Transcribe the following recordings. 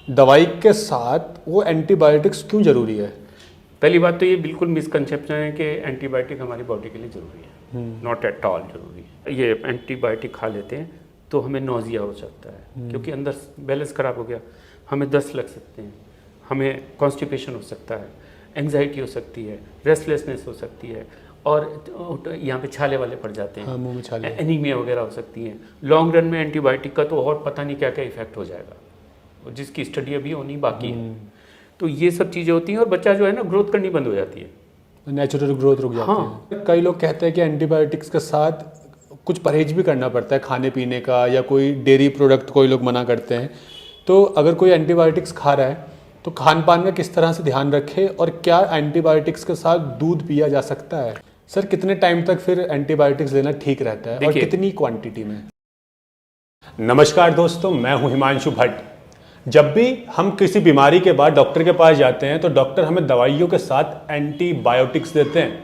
दवाई के साथ वो एंटीबायोटिक्स क्यों जरूरी है? पहली बात तो ये बिल्कुल मिसकंसेप्शन है कि एंटीबायोटिक हमारी बॉडी के लिए ज़रूरी है। नॉट एट ऑल ज़रूरी है। ये एंटीबायोटिक खा लेते हैं तो हमें नोजिया हो सकता है क्योंकि अंदर बैलेंस ख़राब हो गया, हमें दस्त लग सकते हैं, हमें कॉन्स्टिपेशन हो सकता है, एंग्जाइटी हो सकती है, रेस्टलेसनेस हो सकती है, और यहाँ पे छाले वाले पड़ जाते हैं। हाँ, मुंह में छाले। एनीमिया वगैरह हो सकती है। लॉन्ग रन में एंटीबायोटिक का तो और पता नहीं क्या क्या इफेक्ट हो जाएगा, और जिसकी स्टडी अभी होनी बाकी है। तो ये सब चीज़ें होती हैं और बच्चा जो है ना ग्रोथ करनी बंद हो जाती है, नेचुरल ग्रोथ रुक जाती है। कई लोग कहते हैं कि एंटीबायोटिक्स के साथ कुछ परहेज भी करना पड़ता है खाने पीने का, या कोई डेयरी प्रोडक्ट कोई लोग मना करते हैं। तो अगर कोई एंटीबायोटिक्स खा रहा है तो खान पान का किस तरह से ध्यान रखे, और क्या एंटीबायोटिक्स के साथ दूध पिया जा सकता है? सर, कितने टाइम तक फिर एंटीबायोटिक्स लेना ठीक रहता है, और कितनी क्वांटिटी में? नमस्कार दोस्तों, मैं हूं हिमांशु भट्ट। जब भी हम किसी बीमारी के बाद डॉक्टर के पास जाते हैं तो डॉक्टर हमें दवाइयों के साथ एंटीबायोटिक्स देते हैं,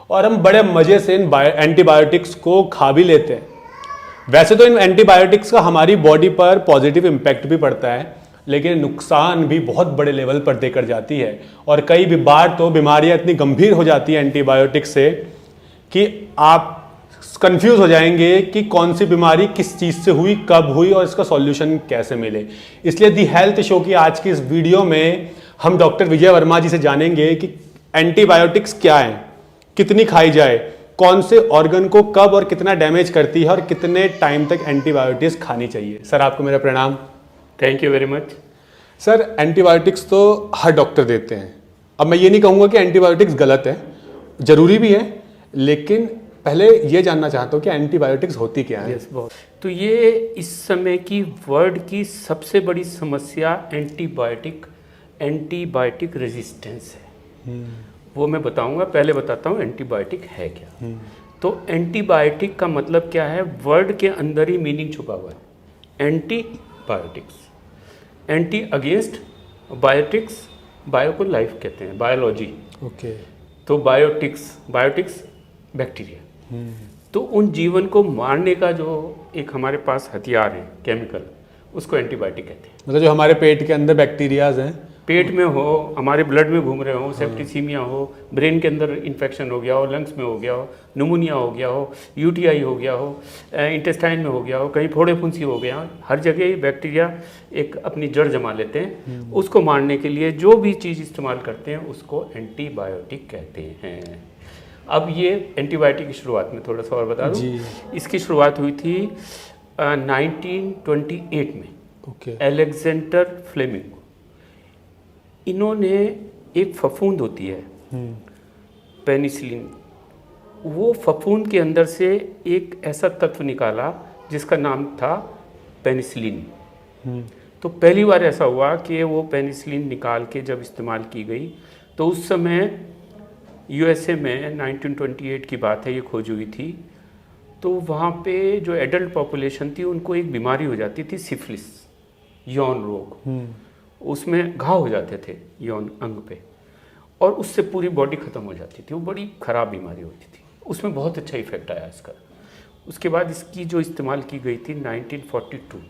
और हम बड़े मज़े से इन एंटीबायोटिक्स को खा भी लेते हैं। वैसे तो इन एंटीबायोटिक्स का हमारी बॉडी पर पॉजिटिव इम्पैक्ट भी पड़ता है, लेकिन नुकसान भी बहुत बड़े लेवल पर देकर जाती है, और कई बार तो बीमारियां इतनी गंभीर हो जाती हैं एंटीबायोटिक्स से कि आप कंफ्यूज हो जाएंगे कि कौन सी बीमारी किस चीज़ से हुई, कब हुई, और इसका सॉल्यूशन कैसे मिले। इसलिए दी हेल्थ शो की आज की इस वीडियो में हम डॉक्टर विजय वर्मा जी से जानेंगे कि एंटीबायोटिक्स क्या है, कितनी खाई जाए, कौन से ऑर्गन को कब और कितना डैमेज करती है, और कितने टाइम तक एंटीबायोटिक्स खानी चाहिए। सर, आपको मेरा प्रणाम। Thank you very much. Sir, antibiotics तो हर डॉक्टर देते हैं। अब मैं ये नहीं कहूँगा कि एंटीबायोटिक्स गलत है, ज़रूरी भी है, लेकिन पहले ये जानना चाहता हूँ कि एंटीबायोटिक्स होती क्या है? यस, बहुत। तो ये इस समय की वर्ल्ड की सबसे बड़ी समस्या एंटीबायोटिक रेजिस्टेंस है। वो मैं बताऊंगा, पहले बताता हूँ एंटीबायोटिक है क्या। तो एंटीबायोटिक का मतलब क्या है, वर्ड के अंदर ही मीनिंग छुपा हुआ है। Antibiotics, anti against, biotics, bio को लाइफ कहते हैं, बायोलॉजी। ओके। तो बायोटिक्स बैक्टीरिया। तो उन जीवन को मारने का जो एक हमारे पास हथियार है, केमिकल, उसको एंटीबायोटिक कहते हैं। मतलब जो हमारे पेट के अंदर बैक्टीरियाज हैं, पेट में हो, हमारे ब्लड में घूम रहे हो, सेप्टिसीमिया हो, ब्रेन के अंदर इन्फेक्शन हो गया हो, लंग्स में हो गया हो, निमोनिया हो गया हो, यूटीआई हो गया हो, इंटेस्टाइन में हो गया हो, कहीं फोड़े फुंसी हो गया हो, हर जगह ये बैक्टीरिया एक अपनी जड़ जमा लेते हैं। उसको मारने के लिए जो भी चीज़ इस्तेमाल करते हैं उसको एंटीबायोटिक कहते हैं। अब ये एंटीबायोटिक की शुरुआत में थोड़ा सा और बता दूँ, इसकी शुरुआत हुई थी 1928 में। ओके। अलेक्जेंडर फ्लेमिंग, इन्होंने एक फफूंद होती है पेनिसिलिन, वो फफूंद के अंदर से एक ऐसा तत्व निकाला जिसका नाम था पेनिसिलिन। तो पहली बार ऐसा हुआ कि वो पेनिसिलिन निकाल के जब इस्तेमाल की गई, तो उस समय यूएसए में 1928 की बात है, ये खोज हुई थी। तो वहाँ पे जो एडल्ट पॉपुलेशन थी उनको एक बीमारी हो जाती थी, सिफिलिस, यौन रोग। उसमें घाव हो जाते थे यौन अंग पे, और उससे पूरी बॉडी ख़त्म हो जाती थी। वो बड़ी ख़राब बीमारी होती थी। उसमें बहुत अच्छा इफेक्ट आया इसका। उसके बाद इसकी जो इस्तेमाल की गई थी 1942 में,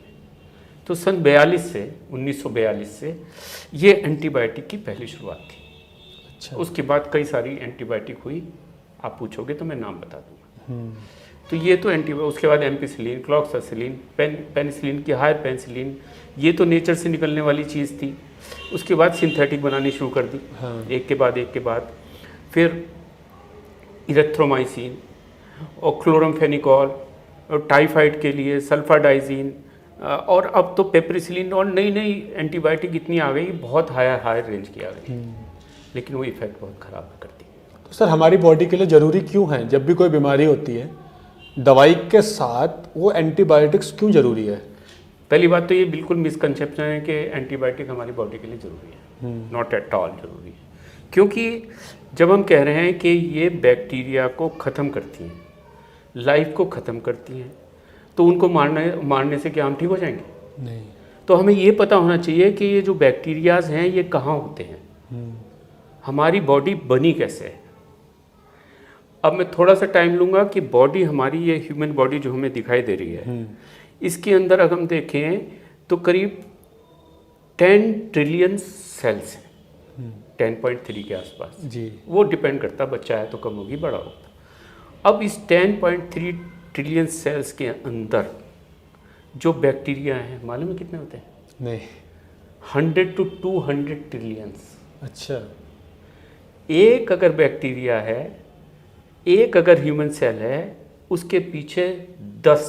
तो सन 1942 से ये एंटीबायोटिक की पहली शुरुआत थी। अच्छा। उसके बाद कई सारी एंटीबायोटिक हुई, आप पूछोगे तो मैं नाम बता दूंगा। तो ये तो उसके बाद एम्पिसिलिन, क्लॉक्सासिलिन, पेनिसिलिन की हायर पेनिसिलिन, ये तो नेचर से निकलने वाली चीज़ थी। उसके बाद सिंथेटिक बनानी शुरू कर दी। एक के बाद फिर इरेथ्रोमाइसिन और क्लोरमफेनिकॉल, और टाइफाइड के लिए सल्फाडाइजिन, और अब तो पेप्रिसिलिन, और नई एंटीबायोटिक इतनी आ गई, बहुत हायर रेंज की आ गई, लेकिन वो इफेक्ट बहुत ख़राब करती है। तो सर, हमारी बॉडी के लिए ज़रूरी क्यों है, जब भी कोई बीमारी होती है दवाई के साथ वो एंटीबायोटिक्स क्यों ज़रूरी है? पहली बात तो ये बिल्कुल मिसकंसेप्शन है कि एंटीबायोटिक हमारी बॉडी के लिए ज़रूरी है। नॉट एट ऑल ज़रूरी है। क्योंकि जब हम कह रहे हैं कि ये बैक्टीरिया को ख़त्म करती हैं, लाइफ को ख़त्म करती हैं, तो उनको मारने से क्या हम ठीक हो जाएंगे? नहीं। तो हमें ये पता होना चाहिए कि ये जो बैक्टीरियाज हैं ये कहाँ होते हैं, हमारी बॉडी बनी कैसे है। अब मैं थोड़ा सा टाइम लूँगा कि बॉडी हमारी, ये ह्यूमन बॉडी जो हमें दिखाई दे रही है, इसके अंदर अगर हम देखें तो करीब 10 ट्रिलियन सेल्स हैं, 10.3 के आसपास। जी। वो डिपेंड करता, बच्चा है तो कम होगी, बड़ा होगा। अब इस 10.3 ट्रिलियन सेल्स के अंदर जो बैक्टीरिया हैं, मालूम है कितने होते हैं? नहीं। 100 to 200 ट्रिलियंस। अच्छा। एक अगर बैक्टीरिया है, एक अगर ह्यूमन सेल है, उसके पीछे 10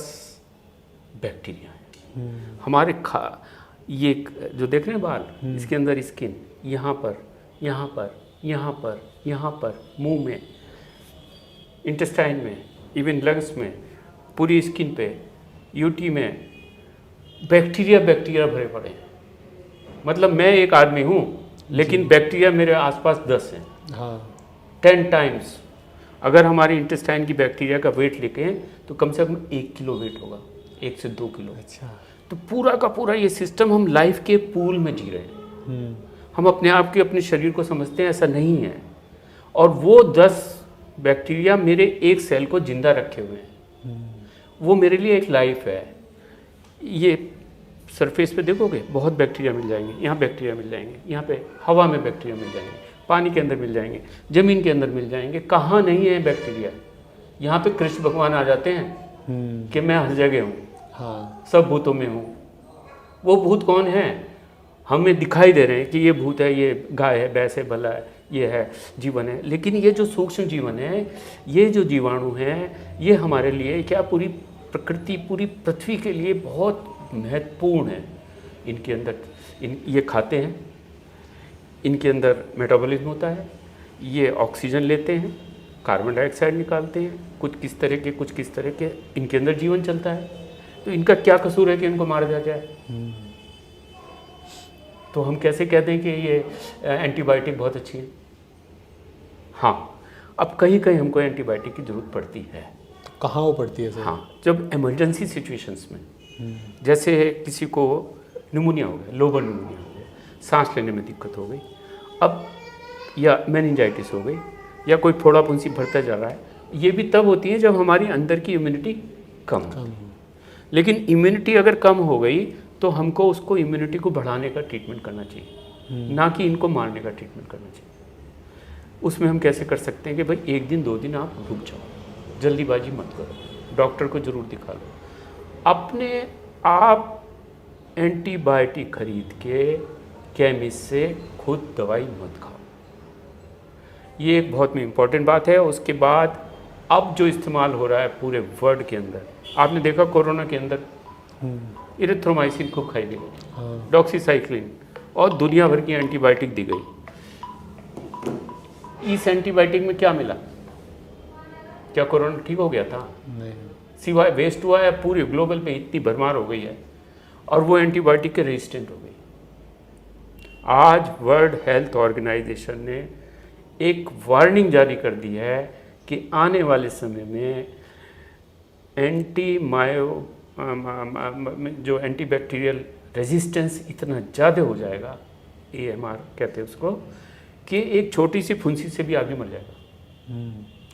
बैक्टीरिया हैं। हमारे ये जो देख रहे हैं बाल, इसके अंदर स्किन, यहाँ पर, यहाँ पर, यहाँ पर, यहाँ पर, मुंह में, इंटेस्टाइन में, इवन लंग्स में, पूरी स्किन पे, यूटी में बैक्टीरिया भरे पड़े हैं। मतलब मैं एक आदमी हूँ, लेकिन बैक्टीरिया मेरे आसपास 10 हैं। हाँ। 10 टाइम्स। अगर हमारे इंटेस्टाइन की बैक्टीरिया का वेट लेके तो कम से कम 1 किलो वेट होगा, 1 से 2 किलो। अच्छा। तो पूरा का पूरा ये सिस्टम, हम लाइफ के पूल में जी रहे हैं। हम अपने आप के, अपने शरीर को समझते हैं, ऐसा नहीं है। और वो 10 बैक्टीरिया मेरे एक सेल को जिंदा रखे हुए हैं। वो मेरे लिए एक लाइफ है। ये सरफेस पे देखोगे बहुत बैक्टीरिया मिल जाएंगे, यहाँ बैक्टीरिया मिल जाएंगे, यहाँ पे हवा में बैक्टीरिया मिल जाएंगे, पानी के अंदर मिल जाएंगे, ज़मीन के अंदर मिल जाएंगे। कहाँ नहीं है बैक्टीरिया? यहाँ पे कृष्ण भगवान आ जाते हैं कि मैं हर जगह हूँ, हाँ, सब भूतों में हूँ। वो भूत कौन है? हमें दिखाई दे रहे हैं कि ये भूत है, ये गाय है, भैंस है, भला है, ये है, जीवन है। लेकिन ये जो सूक्ष्म जीवन है, ये जो जीवाणु हैं, ये हमारे लिए क्या, पूरी प्रकृति, पूरी पृथ्वी के लिए बहुत महत्वपूर्ण है। इनके अंदर ये खाते हैं, इनके अंदर मेटाबॉलिज्म होता है, ये ऑक्सीजन लेते हैं, कार्बन डाइऑक्साइड निकालते हैं, कुछ किस तरह के इनके अंदर जीवन चलता है। तो इनका क्या कसूर है कि इनको मारा जा जाए? तो हम कैसे कहते हैं कि ये एंटीबायोटिक बहुत अच्छी है? हाँ, अब कहीं कहीं हमको एंटीबायोटिक की ज़रूरत पड़ती है। कहाँ वो पड़ती है सर? हाँ, जब इमरजेंसी सिचुएशंस में, जैसे किसी को निमोनिया हो गया, लोबर निमोनिया हो गया, सांस लेने में दिक्कत हो गई, अब या मेनिंजाइटिस हो गई, या कोई फोड़ा फुंसी भरता जा रहा है, ये भी तब होती है जब हमारी अंदर की इम्यूनिटी कम हो। लेकिन इम्यूनिटी अगर कम हो गई तो हमको उसको इम्यूनिटी को बढ़ाने का ट्रीटमेंट करना चाहिए, ना कि इनको मारने का ट्रीटमेंट करना चाहिए। उसमें हम कैसे कर सकते हैं कि भाई 1 दिन 2 दिन आप रुक जाओ, जल्दीबाजी मत करो, डॉक्टर को ज़रूर दिखा लो। अपने आप एंटीबायोटिक खरीद के केमिस्ट से खुद दवाई मत खाओ। ये एक बहुत इम्पॉर्टेंट बात है। उसके बाद अब जो इस्तेमाल हो रहा है पूरे वर्ल्ड के अंदर, आपने देखा कोरोना के अंदर इरिथ्रोमाइसिन खूब खाई गई, डॉक्सीसाइक्लिन, और दुनिया भर की एंटीबायोटिक दी गई। इस एंटीबायोटिक में क्या मिला? क्या कोरोना ठीक हो गया था? नहीं। सिवाय वेस्ट हुआ है। पूरे ग्लोबल पे इतनी भरमार हो गई है और वो एंटीबायोटिक के रेजिस्टेंट हो गई। आज वर्ल्ड हेल्थ ऑर्गेनाइजेशन ने एक वार्निंग जारी कर दी है कि आने वाले समय में जो एंटीबैक्टीरियल रेजिस्टेंस इतना ज़्यादा हो जाएगा, AMR कहते हैं उसको, कि एक छोटी सी फुंसी से भी आदमी मर जाएगा।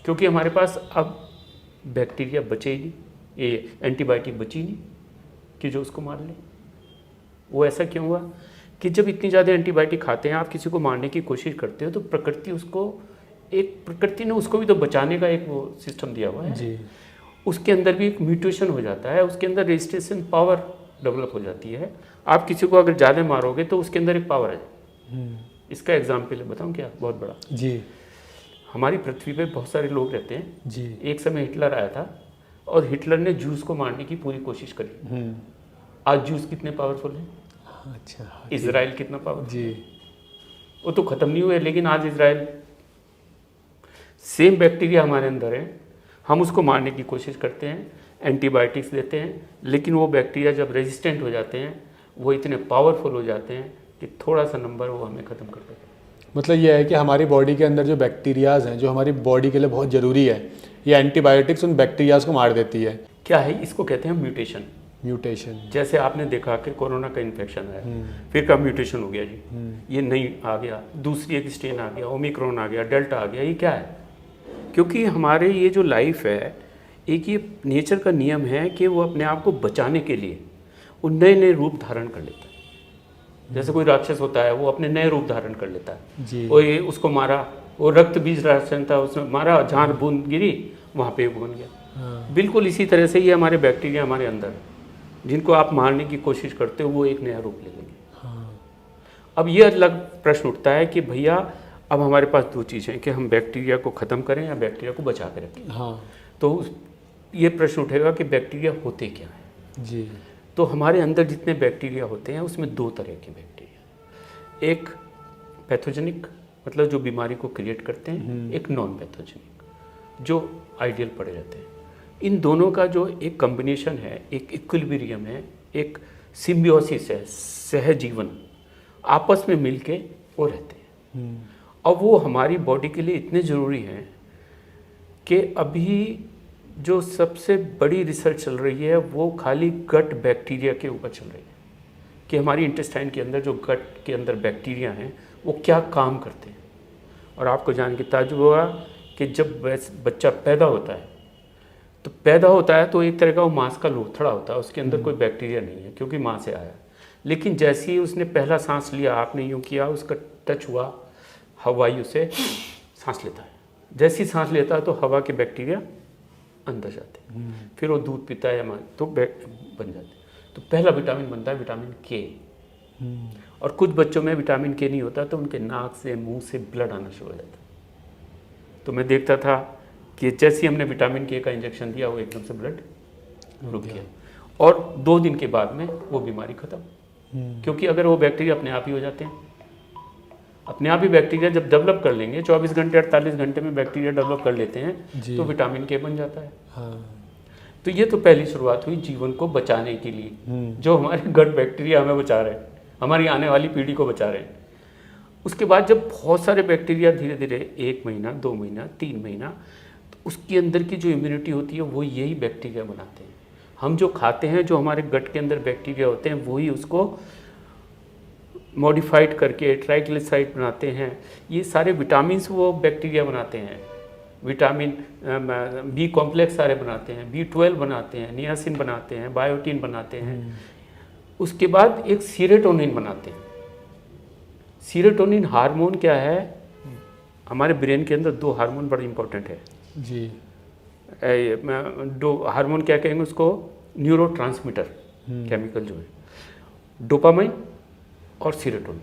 क्योंकि हमारे पास अब बैक्टीरिया बचे ही नहीं, ये एंटीबायोटिक बची नहीं कि जो उसको मार ले। वो ऐसा क्यों हुआ कि जब इतनी ज़्यादा एंटीबायोटिक खाते हैं, आप किसी को मारने की कोशिश करते हो, तो प्रकृति ने उसको भी तो बचाने का एक वो सिस्टम दिया हुआ है जी। उसके अंदर भी एक म्यूटेशन हो जाता है, उसके अंदर रेजिस्टेंस पावर डेवलप हो जाती है। आप किसी को अगर ज़्यादा मारोगे तो उसके अंदर एक पावर है। इसका एग्जाम्पल बताऊँ क्या, बहुत बड़ा जी। हमारी पृथ्वी पे बहुत सारे लोग रहते हैं जी। एक समय हिटलर आया था और हिटलर ने जूस को मारने की पूरी कोशिश करी। आज जूस कितने पावरफुल हैं? अच्छा। इजराइल कितना पावरफुल? जी। वो तो ख़त्म नहीं हुए, लेकिन आज इजराइल, सेम बैक्टीरिया हमारे अंदर है, हम उसको मारने की कोशिश करते हैं, एंटीबायोटिक्स देते हैं, लेकिन वो बैक्टीरिया जब रेजिस्टेंट हो जाते हैं, वो इतने पावरफुल हो जाते हैं कि थोड़ा सा नंबर वो हमें ख़त्म कर देते हैं। मतलब ये है कि हमारी बॉडी के अंदर जो बैक्टीरियाज हैं, जो हमारी बॉडी के लिए बहुत ज़रूरी है, ये एंटीबायोटिक्स उन बैक्टीरियाज को मार देती है। क्या है, इसको कहते हैं म्यूटेशन। म्यूटेशन। जैसे आपने देखा कि कोरोना का इन्फेक्शन आया, फिर का म्यूटेशन हो गया जी, ये नई आ गया, दूसरी एक स्ट्रेन आ गया, ओमिक्रॉन आ गया, डेल्टा आ गया। ये क्या है? क्योंकि हमारे ये जो लाइफ है, एक ये नेचर का नियम है कि वो अपने आप को बचाने के लिए वो नए नए रूप धारण कर लेता है। जैसे कोई राक्षस होता है वो अपने नए रूप धारण कर लेता है। जी। वो ये उसको मारा, वो रक्त बीज राक्षस था, उसने मारा, जहाँ बूंद गिरी वहाँ पे वो बन गया। हाँ। बिल्कुल इसी तरह से ये हमारे बैक्टीरिया हमारे अंदर है, जिनको आप मारने की कोशिश करते हो वो एक नया रूप ले लेंगे। हाँ। अब ये अलग प्रश्न उठता है कि भैया अब हमारे पास दो चीज़ें हैं कि हम बैक्टीरिया को ख़त्म करें या बैक्टीरिया को बचा के रखें। हाँ। तो ये प्रश्न उठेगा कि बैक्टीरिया होते क्या हैं। जी। तो हमारे अंदर जितने बैक्टीरिया होते हैं उसमें दो तरह के बैक्टीरिया, एक पैथोजेनिक मतलब जो बीमारी को क्रिएट करते हैं, एक नॉन पैथोजेनिक जो आइडियल पड़े रहते हैं। इन दोनों का जो एक कॉम्बिनेशन है, एक इक्विलिब्रियम है, एक सिम्बियोसिस है, सहजीवन, आपस में मिलके वो रहते हैं। अब वो हमारी बॉडी के लिए इतने ज़रूरी हैं कि अभी जो सबसे बड़ी रिसर्च चल रही है वो खाली गट बैक्टीरिया के ऊपर चल रही है कि हमारी इंटेस्टाइन के अंदर जो गट के अंदर बैक्टीरिया हैं वो क्या काम करते हैं। और आपको जान के ताज्जुब होगा कि जब बच्चा पैदा होता है तो एक तरह का वो मांस का लोथड़ा होता है, उसके अंदर कोई बैक्टीरिया नहीं है क्योंकि माँ से आया। लेकिन जैसे ही उसने पहला सांस लिया, आपने यूँ किया, उसका टच हुआ, हवाई उसे सांस लेता है। जैसी सांस लेता है तो हवा के बैक्टीरिया अंदर जाते हैं, फिर वो दूध पीता है तो बन जाते हैं। तो पहला विटामिन बनता है विटामिन के। और कुछ बच्चों में विटामिन के नहीं होता तो उनके नाक से मुंह से ब्लड आना शुरू हो जाता है। तो मैं देखता था कि जैसे ही हमने विटामिन के का इंजेक्शन दिया वो एकदम से ब्लड रुक गया और 2 दिन के बाद में वो बीमारी खत्म। क्योंकि अगर वो बैक्टीरिया अपने आप ही हो जाते हैं, अपने आप ही बैक्टीरिया जब डेवलप कर लेंगे, 24 घंटे 48 घंटे में बैक्टीरिया डेवलप कर लेते हैं तो विटामिन के बन जाता है। हाँ। तो ये तो पहली शुरुआत हुई जीवन को बचाने के लिए, जो हमारे गट बैक्टीरिया हमें बचा रहे हैं, हमारी आने वाली पीढ़ी को बचा रहे हैं। उसके बाद जब बहुत सारे बैक्टीरिया धीरे धीरे 1 महीना 2 महीना 3 महीना, तो उसके अंदर की जो इम्यूनिटी होती है वो यही बैक्टीरिया बनाते हैं। हम जो खाते हैं, जो हमारे गट के अंदर बैक्टीरिया होते हैं, वही उसको मॉडिफाइड करके ट्राइग्लिसराइड बनाते हैं। ये सारे विटामिन्स वो बैक्टीरिया बनाते हैं, विटामिन बी कॉम्प्लेक्स सारे बनाते हैं, B12 बनाते हैं, नियासिन बनाते हैं, बायोटिन बनाते हैं। उसके बाद एक सीरोटोनिन बनाते हैं। सीरोटोनिन हार्मोन क्या है? हमारे ब्रेन के अंदर 2 हार्मोन बड़े इंपॉर्टेंट है जी। 2 हार्मोन क्या कहेंगे उसको, न्यूरोट्रांसमीटर केमिकल जो है, डोपामाइन और सीरोटोनिन।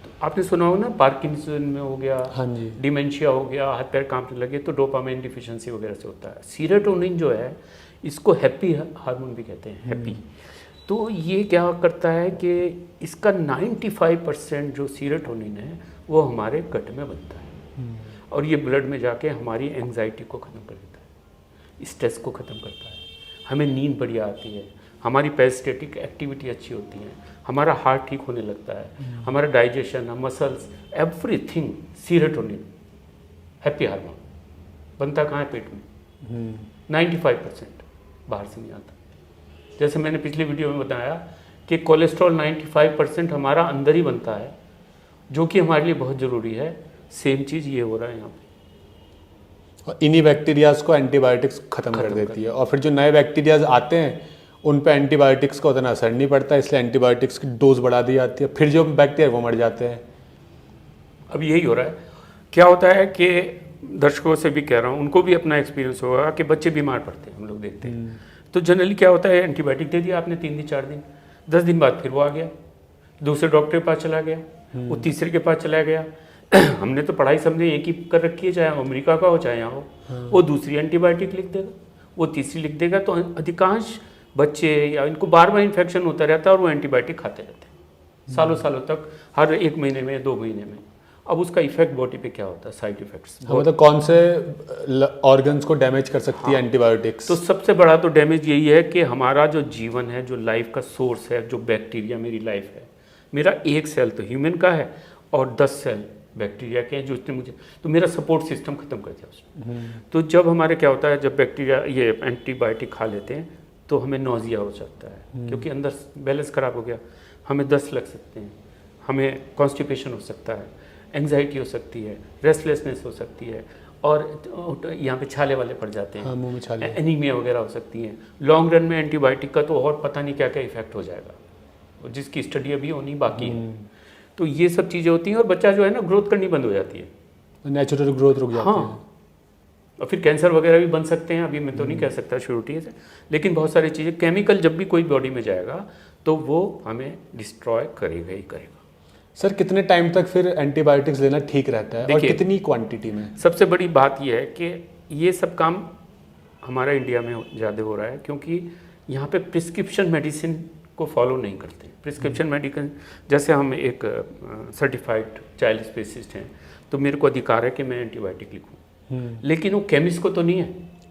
तो आपने सुना होगा ना, पार्किंसन में हो गया, हाँ जी, डिमेंशिया हो गया, हाथ पैर कांपने लगे तो डोपामाइन डिफिशिएंसी वगैरह से होता है। सीरोटोनिन जो है इसको हैप्पी हार्मोन भी कहते हैं, हैप्पी। तो ये क्या करता है कि इसका 95% जो सीरोटोनिन है वो हमारे गट में बनता है और ये ब्लड में जाके हमारी एंग्जाइटी को ख़त्म कर देता है, स्ट्रेस को ख़त्म करता है, हमें नींद बढ़िया आती है, हमारी पेरिस्टेटिक एक्टिविटी अच्छी होती है, हमारा हार्ट ठीक होने लगता है, हमारा digestion, muscles, everything. Serotonin happy hormone बनता कहाँ है? पेट में। 95% बाहर से नहीं आता। जैसे मैंने पिछले वीडियो में बताया कि कोलेस्ट्रॉल 95% हमारा अंदर ही बनता है, जो कि हमारे लिए बहुत ज़रूरी है। सेम चीज़ ये हो रहा है यहाँ पे। और इन्हीं बैक्टीरियाज को एंटीबायोटिक्स खत्म कर देती है और फिर जो नए बैक्टीरियाज आते हैं उन पे एंटीबायोटिक्स का उतना असर नहीं पड़ता, इसलिए एंटीबायोटिक्स की डोज बढ़ा दी जाती है, फिर जो बैक्टीरिया वो मर जाते हैं। अब यही हो रहा है। क्या होता है कि दर्शकों से भी कह रहा हूँ, उनको भी अपना एक्सपीरियंस होगा कि बच्चे बीमार पड़ते हैं, हम लोग देखते हैं। तो जनरली क्या होता है, एंटीबायोटिक दे दिया आपने 3 दिन 4 दिन, 10 दिन बाद फिर वो आ गया, दूसरे डॉक्टर के पास चला गया, वो तीसरे के पास चला गया। हमने तो पढ़ाई समझे एक ही कर रखी है, चाहे अमेरिका का हो चाहे यहाँ हो, वो दूसरी एंटीबायोटिक लिख देगा, वो तीसरी लिख देगा। तो अधिकांश बच्चे या इनको बार इन्फेक्शन होता रहता है और वो एंटीबायोटिक खाते रहते हैं सालों सालों तक, हर 1 महीने में 2 महीने में। अब उसका इफेक्ट बॉडी पे क्या होता है, साइड इफेक्ट्स। मतलब कौन से ऑर्गन्स को डैमेज कर सकती है एंटीबायोटिक्स? तो सबसे बड़ा तो डैमेज यही है कि हमारा जो जीवन है, जो लाइफ का सोर्स है, जो बैक्टीरिया मेरी लाइफ है, मेरा 1 सेल तो ह्यूमन का है और 10 सेल बैक्टीरिया के हैं, जो इसने मुझे, तो मेरा सपोर्ट सिस्टम खत्म कर दिया उसने। तो जब हमारे क्या होता है, जब बैक्टीरिया ये एंटीबायोटिक खा लेते हैं तो हमें नोजिया हो सकता है, क्योंकि अंदर बैलेंस खराब हो गया, हमें दस्त लग सकते हैं, हमें कॉन्स्टिपेशन हो सकता है, एंग्जाइटी हो सकती है, रेस्टलेसनेस हो सकती है, और यहाँ पे छाले वाले पड़ जाते हैं, हाँ, मुंह में छाले, एनीमिया वगैरह हो सकती है। लॉन्ग रन में एंटीबायोटिक का तो और पता नहीं क्या क्या इफेक्ट हो जाएगा और जिसकी स्टडी अभी होनी बाकी है। तो ये सब चीज़ें होती हैं और बच्चा जो है ना ग्रोथ करनी बंद हो जाती है, नेचुरल ग्रोथ रुक जाती है। हाँ, और फिर कैंसर वगैरह भी बन सकते हैं। अभी मैं तो नहीं कह सकता श्योरिटी से, लेकिन बहुत सारी चीज़ें, केमिकल जब भी कोई बॉडी में जाएगा तो वो हमें डिस्ट्रॉय करेगा ही करेगा। सर कितने टाइम तक फिर एंटीबायोटिक्स लेना ठीक रहता है और देखिए, कितनी क्वांटिटी में? सबसे बड़ी बात यह है कि ये सब काम हमारा इंडिया में ज़्यादा हो रहा है क्योंकि यहाँ पे प्रिस्क्रिप्शन मेडिसिन को फॉलो नहीं करते। प्रिस्क्रिप्शन मेडिसिन, जैसे हम एक सर्टिफाइड चाइल्ड स्पेसिस्ट हैं तो मेरे को अधिकार है कि मैं एंटीबायोटिक लिखूँ, लेकिन वो केमिस्ट को तो नहीं है।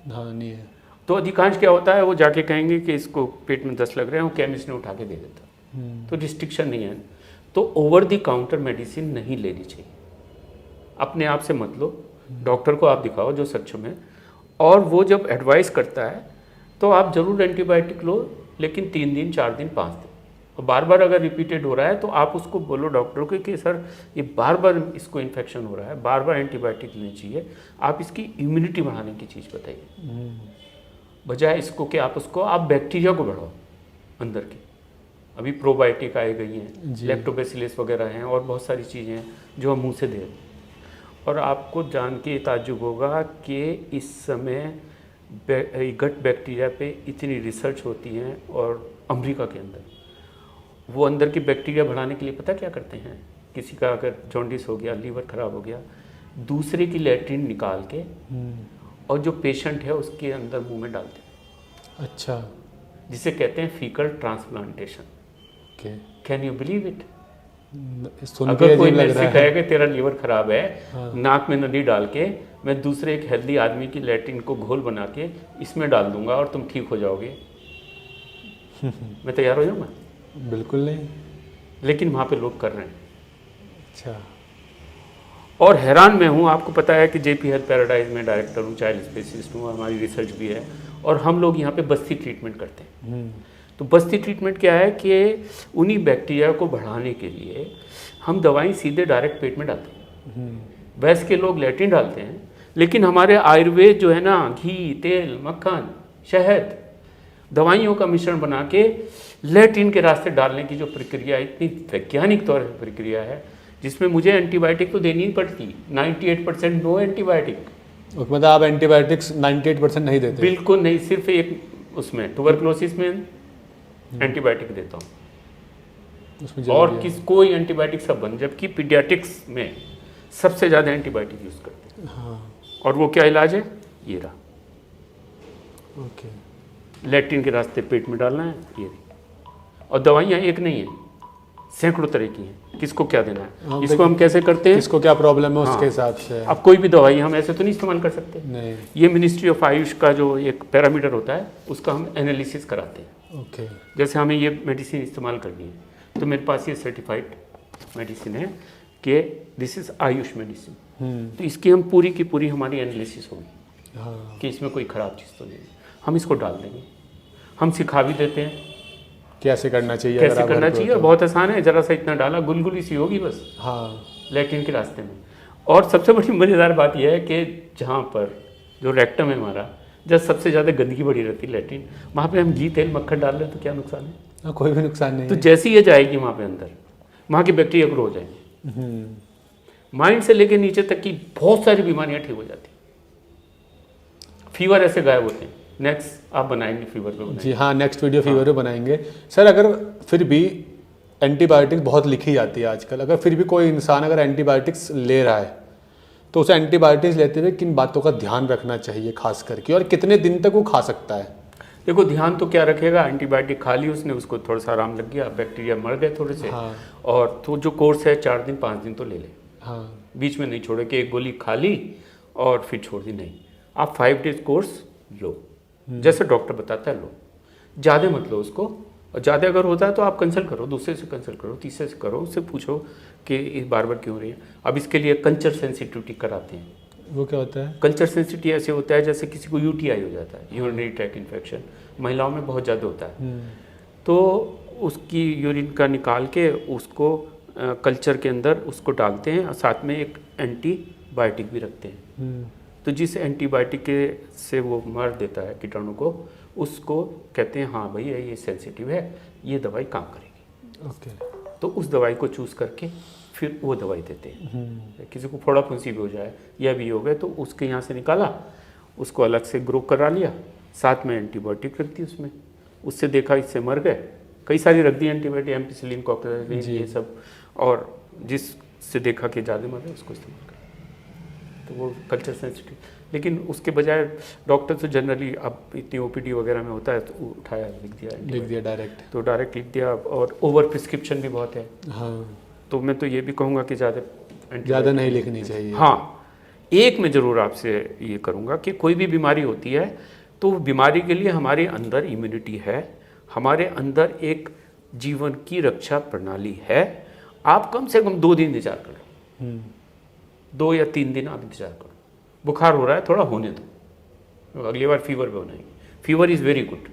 हाँ, नहीं है। तो अधिकांश क्या होता है, वो जाके कहेंगे कि इसको पेट में दस्त लग रहे हैं, वो केमिस्ट ने उठा के दे देता। तो रिस्ट्रिक्शन नहीं है। तो ओवर द काउंटर मेडिसिन नहीं लेनी चाहिए। अपने आप से मत लो, डॉक्टर को आप दिखाओ जो सक्षम है, और वो जब एडवाइस करता है तो आप ज़रूर एंटीबायोटिक लो, लेकिन 3 दिन 4 दिन 5 दिन, और बार बार अगर रिपीटेड हो रहा है तो आप उसको बोलो डॉक्टर को कि सर ये बार बार इसको इन्फेक्शन हो रहा है, बार बार एंटीबायोटिक लेनी चाहिए, आप इसकी इम्यूनिटी बढ़ाने की चीज़ बताइए, बजाय इसको कि आप बैक्टीरिया को बढ़ाओ अंदर की। अभी प्रोबायोटिक आए गई हैं, लैक्टोबैसिलस वगैरह हैं, और बहुत सारी चीज़ें हैं जो हम मुंह से दे रहे हैं। और आपको जान के ताज्जुब होगा कि इस समय गट बैक्टीरिया पे इतनी रिसर्च होती है, और अमेरिका के अंदर वो अंदर की बैक्टीरिया बढ़ाने के लिए पता क्या करते हैं, किसी का अगर जॉन्डिस हो गया, लीवर खराब हो गया, दूसरे की लैट्रिन निकाल के और जो पेशेंट है उसके अंदर मुंह में डालते हैं। अच्छा, जिसे कहते हैं faecal transplantation. Can you believe it? अगर कोई मेरे से कहे कि तेरा लीवर खराब है, नाक में नली डाल के मैं दूसरे एक हेल्दी आदमी की लैट्रिन को घोल बना के इसमें डाल दूंगा और तुम ठीक हो जाओगे, मैं तैयार हो जाऊंगा? बिल्कुल नहीं। लेकिन वहाँ पे लोग कर रहे हैं। अच्छा। और हैरान मैं हूँ, आपको पता है कि जेपी हेल्थ पैराडाइज में डायरेक्टर हूँ, चाइल्ड स्पेसिस्ट हूँ, हमारी रिसर्च भी है, और हम लोग यहाँ पे बस्ती ट्रीटमेंट करते हैं। तो बस्ती ट्रीटमेंट क्या है कि उन्हीं बैक्टीरिया को बढ़ाने के लिए हम दवाई सीधे डायरेक्ट पेट में डालते हैं। वैसे के लोग लैट्रिन डालते हैं, लेकिन हमारे आयुर्वेद जो है ना, घी, तेल, मक्खन, शहद, दवाइयों का मिश्रण बना के लैट्रिन के रास्ते डालने की जो प्रक्रिया है, इतनी वैज्ञानिक तौर पर प्रक्रिया है, जिसमें मुझे एंटीबायोटिक तो देनी ही पड़ती। 98% नो एंटीबायोटिक। मतलब आप एंटीबायोटिक्स 98% नहीं देते? बिल्कुल नहीं, सिर्फ एक उसमें ट्यूबरकुलोसिस में एंटीबायोटिक देता हूँ, और कोई एंटीबायोटिक सब बंद, जबकि पीडियाट्रिक्स में सबसे ज़्यादा एंटीबायोटिक यूज़ करते हैं। हाँ। और वो क्या इलाज है? ये रहा, ओके। लैट्रिन के रास्ते पेट में डालना है, ये रही। और दवाइयाँ एक नहीं है, सैकड़ों तरह की हैं, किसको क्या देना है, इसको हम कैसे करते हैं, किसको क्या प्रॉब्लम है उसके हिसाब से। अब कोई भी दवाई हम ऐसे तो नहीं इस्तेमाल कर सकते। नहीं। ये मिनिस्ट्री ऑफ आयुष का जो एक पैरामीटर होता है, उसका हम एनालिसिस कराते हैं। ओके। जैसे हमें ये मेडिसिन इस्तेमाल करनी है, तो मेरे पास ये सर्टिफाइड मेडिसिन है कि दिस इज़ आयुष मेडिसिन, तो इसकी हम पूरी की पूरी हमारी एनालिसिस होगी। हाँ। कि इसमें कोई ख़राब चीज़ तो नहीं है, हम इसको डाल देंगे। हम सिखा भी देते हैं कैसे करना चाहिए, कैसे करना चाहिए, और बहुत आसान है, ज़रा सा इतना डाला, गुलगुली सी होगी बस। हाँ। लैट्रिन के रास्ते में। और सबसे बड़ी मज़ेदार बात यह है कि जहाँ पर जो रेक्टम है हमारा, जब सबसे ज़्यादा गंदगी बड़ी रहती है लैट्रिन, वहाँ पे हम घी, तेल, मक्खन डाल रहे हैं तो क्या नुकसान है? कोई भी नुकसान नहीं तो है। जैसे ही ये जाएगी वहाँ पे अंदर, वहाँ की बैक्टीरिया ग्रो हो जाएंगे, माइंड से लेके नीचे तक की बहुत सारी बीमारियाँ ठीक हो जाती, फीवर ऐसे गायब होते हैं। नेक्स्ट आप बनाएंगे फीवर पे बनाएंगे। जी हाँ, नेक्स्ट वीडियो फीवर पे बनाएंगे। सर अगर फिर भी एंटीबायोटिक्स बहुत लिखी जाती है आजकल, अगर फिर भी कोई इंसान अगर एंटीबायोटिक्स ले रहा है तो उसे एंटीबायोटिक्स लेते हुए किन बातों का ध्यान रखना चाहिए खास करके, और कितने दिन तक वो खा सकता है? देखो, ध्यान तो क्या रखेगा, एंटीबायोटिक खा ली उसने, उसको थोड़ा सा आराम लग गया, बैक्टीरिया मर गए थोड़े से। हाँ। और तो जो कोर्स है 4 दिन 5 दिन तो ले ले। हाँ। बीच में नहीं छोड़े कि एक गोली खा ली और फिर छोड़ दी, नहीं। आप 5 डेज कोर्स लो, जैसे डॉक्टर बताता है लो, ज़्यादा मत लो उसको। और ज़्यादा अगर होता है तो आप कंसल्ट करो, दूसरे से कंसल्ट करो, तीसरे से करो, उससे पूछो कि इस बार बार क्यों हो रही है। अब इसके लिए कल्चर सेंसिटिविटी कराते हैं। वो क्या होता है? कल्चर सेंसिटिविटी ऐसे होता है जैसे किसी को यूटीआई हो जाता है, यूरिनरी ट्रैक इन्फेक्शन, महिलाओं में बहुत ज़्यादा होता है। तो उसकी यूरिन का निकाल के उसको कल्चर के अंदर उसको डालते हैं, और साथ में एक एंटीबायोटिक भी रखते हैं। तो जिस एंटीबायोटिक के से वो मार देता है कीटाणु को, उसको कहते हैं हाँ भाई ये सेंसिटिव है, ये दवाई काम करेगी। ओके। तो उस दवाई को चूज़ करके फिर वो दवाई देते हैं। किसी को फोड़ा फुंसी भी हो जाए या भी हो गए तो उसके यहाँ से निकाला, उसको अलग से ग्रो करा लिया, साथ में एंटीबायोटिक रख दी उसमें, उससे देखा इससे मर गए, कई सारी रख दी एंटीबायोटिक, एम्पिसिलिन, कॉकरेलिन, ये सब, और जिससे देखा कि ज़्यादा मर गए उसको इस्तेमाल करा। तो वो कल्चर सेंसिटिव, लेकिन उसके बजाय डॉक्टर तो जनरली अब इतनी ओपीडी वगैरह में होता है तो उठाया लिख दिया डायरेक्ट, तो डायरेक्ट लिख दिया। और ओवर प्रिस्क्रिप्शन भी बहुत है। हाँ, तो मैं तो ये भी कहूँगा कि ज़्यादा नहीं लिखनी चाहिए। हाँ, एक मैं ज़रूर आपसे ये करूँगा कि कोई भी बीमारी होती है तो बीमारी के लिए हमारे अंदर इम्यूनिटी है, हमारे अंदर एक जीवन की रक्षा प्रणाली है। आप कम से कम 2 दिन इंतजार करें, 2 या 3 दिन आप इंतजार करो। बुखार हो रहा है, थोड़ा होने दो, अगली बार फीवर भी होना ही। फीवर इज़ वेरी गुड,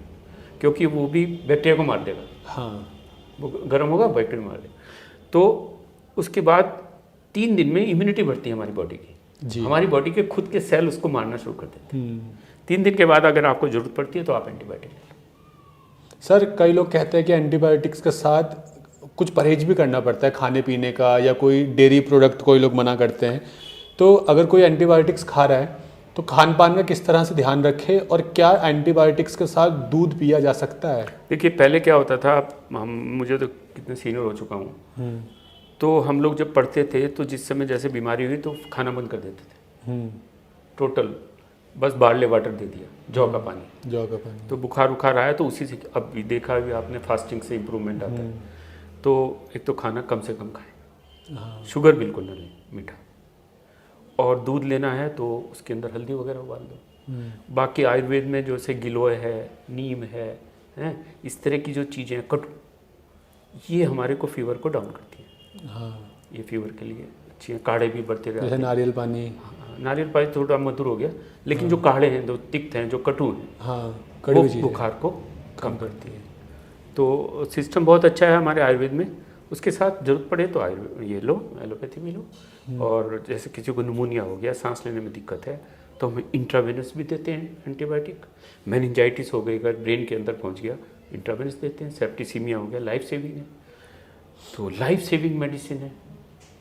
क्योंकि वो भी बैक्टीरिया को मार देगा। हाँ, वो गर्म होगा, बैक्टीरिया मार देगा। तो उसके बाद 3 दिन में इम्यूनिटी बढ़ती है हमारी बॉडी की, हमारी बॉडी के खुद के सेल उसको मारना शुरू कर देते हैं। 3 दिन के बाद अगर आपको ज़रूरत पड़ती है तो आप एंटीबायोटिक लें। सर कई लोग कहते हैं कि एंटीबायोटिक्स के साथ कुछ परहेज भी करना पड़ता है खाने पीने का, या कोई डेयरी प्रोडक्ट कोई लोग मना करते हैं। तो अगर कोई एंटीबायोटिक्स खा रहा है तो खान पान का किस तरह से ध्यान रखे, और क्या एंटीबायोटिक्स के साथ दूध पिया जा सकता है? देखिए, पहले क्या होता था, मुझे तो कितने सीनियर हो चुका हूँ, तो हम लोग जब पढ़ते थे तो जिस समय जैसे बीमारी हुई तो खाना बंद कर देते थे टोटल, बस बार्ले वाटर दे दिया, जौ का पानी। तो बुखार उखार आया तो उसी से, अब भी देखा भी आपने, फास्टिंग से इम्प्रूवमेंट आता है। तो एक तो खाना कम से कम खाएं, शुगर बिल्कुल ना लें, मीठा, और दूध लेना है तो उसके अंदर हल्दी वगैरह उबाल दो। बाकी आयुर्वेद में जैसे गिलोय है, नीम है, इस तरह की जो चीज़ें हैं, कटु, ये हमारे को फीवर को डाउन करती हैं। हाँ, ये फीवर के लिए अच्छी है। काढ़े भी बढ़ते रहते जैसे हैं, नारियल पानी। नारियल पानी थोड़ा मधुर हो गया, लेकिन जो काढ़े हैं, जो तिक्त हैं, जो कटु हैं, हाँ, वो बुखार को कम करती है। तो सिस्टम बहुत अच्छा है हमारे आयुर्वेद में। उसके साथ जरूरत पड़े तो आयुर्वेद ये लो, एलोपैथी भी लो, और जैसे किसी को निमोनिया हो गया, सांस लेने में दिक्कत है, तो हम इंट्रावेनस भी देते हैं एंटीबायोटिक। मेनिंजाइटिस हो गई, अगर ब्रेन के अंदर पहुंच गया, इंट्रावेनस देते हैं। सेप्टिसीमिया हो गया, लाइफ सेविंग है, तो लाइफ सेविंग मेडिसिन है।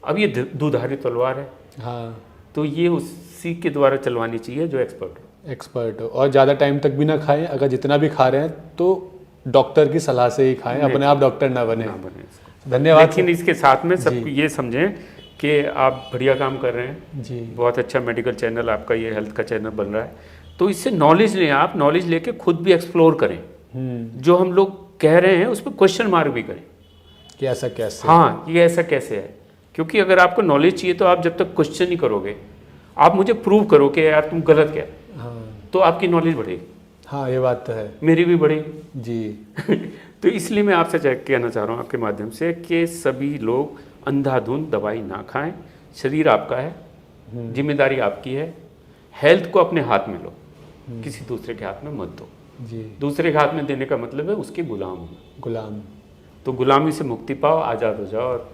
अब ये दुधारी तलवार है, हाँ, तो ये उसी के द्वारा चलवानी चाहिए जो एक्सपर्ट हो। और ज़्यादा टाइम तक भी ना खाएं, अगर जितना भी खा रहे हैं तो डॉक्टर की सलाह से ही खाएं, अपने आप डॉक्टर ना बने। धन्यवाद। लेकिन इसके साथ में सब ये समझें कि आप बढ़िया काम कर रहे हैं जी, बहुत अच्छा मेडिकल चैनल आपका, ये हेल्थ का चैनल बन रहा है, तो इससे नॉलेज लें। आप नॉलेज लेके खुद भी एक्सप्लोर करें, जो हम लोग कह रहे हैं उस पर क्वेश्चन मार्क भी करें कि ऐसा कैसे, हाँ, ये ऐसा कैसे है। क्योंकि अगर आपको नॉलेज चाहिए तो आप जब तक क्वेश्चन नहीं करोगे, आप मुझे प्रूव करो कि यार तुम गलत क्या, तो आपकी नॉलेज बढ़ेगी। हाँ, ये बात तो है, मेरी भी बढ़ेगी जी। तो इसलिए मैं आपसे कहना चाह रहा हूँ आपके माध्यम से कि सभी लोग अंधाधुंध दवाई ना खाएं। शरीर आपका है, जिम्मेदारी आपकी है। हेल्थ को अपने हाथ में लो, किसी दूसरे के हाथ में मत दो। जी, दूसरे के हाथ में देने का मतलब है उसके गुलाम होना। गुलाम। तो गुलामी से मुक्ति पाओ, आज़ाद हो जाओ, और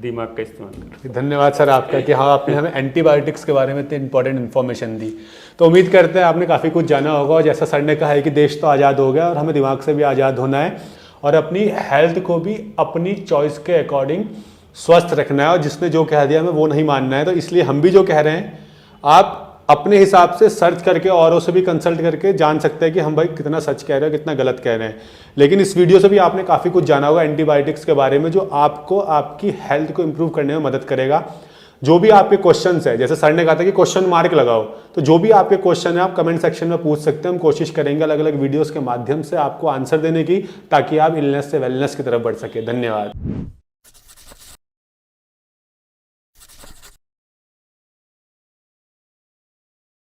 दिमाग का इस्तेमाल करो। धन्यवाद सर आपका कि हाँ, आपने हमें एंटीबायोटिक्स के बारे में इतनी इंपॉर्टेंट इन्फॉर्मेशन दी। तो उम्मीद करते हैं आपने काफ़ी कुछ जाना होगा, और जैसा सर ने कहा है कि देश तो आज़ाद हो गया और हमें दिमाग से भी आज़ाद होना है, और अपनी हेल्थ को भी अपनी चॉइस के अकॉर्डिंग स्वस्थ रखना है, और जिसने जो कह दिया हमें वो नहीं मानना है। तो इसलिए हम भी जो कह रहे हैं, आप अपने हिसाब से सर्च करके औरों से भी कंसल्ट करके जान सकते हैं कि हम भाई कितना सच कह रहे हैं, कितना गलत कह रहे हैं। लेकिन इस वीडियो से भी आपने काफ़ी कुछ जाना होगा एंटीबायोटिक्स के बारे में, जो आपको आपकी हेल्थ को इंप्रूव करने में मदद करेगा। जो भी आपके क्वेश्चंस है, जैसे सर ने कहा था कि क्वेश्चन मार्क लगाओ, तो जो भी आपके क्वेश्चन है आप कमेंट सेक्शन में पूछ सकते हैं। हम कोशिश करेंगे अलग अलग वीडियोस के माध्यम से आपको आंसर देने की, ताकि आप इलनेस से वेलनेस की तरफ बढ़ सके। धन्यवाद।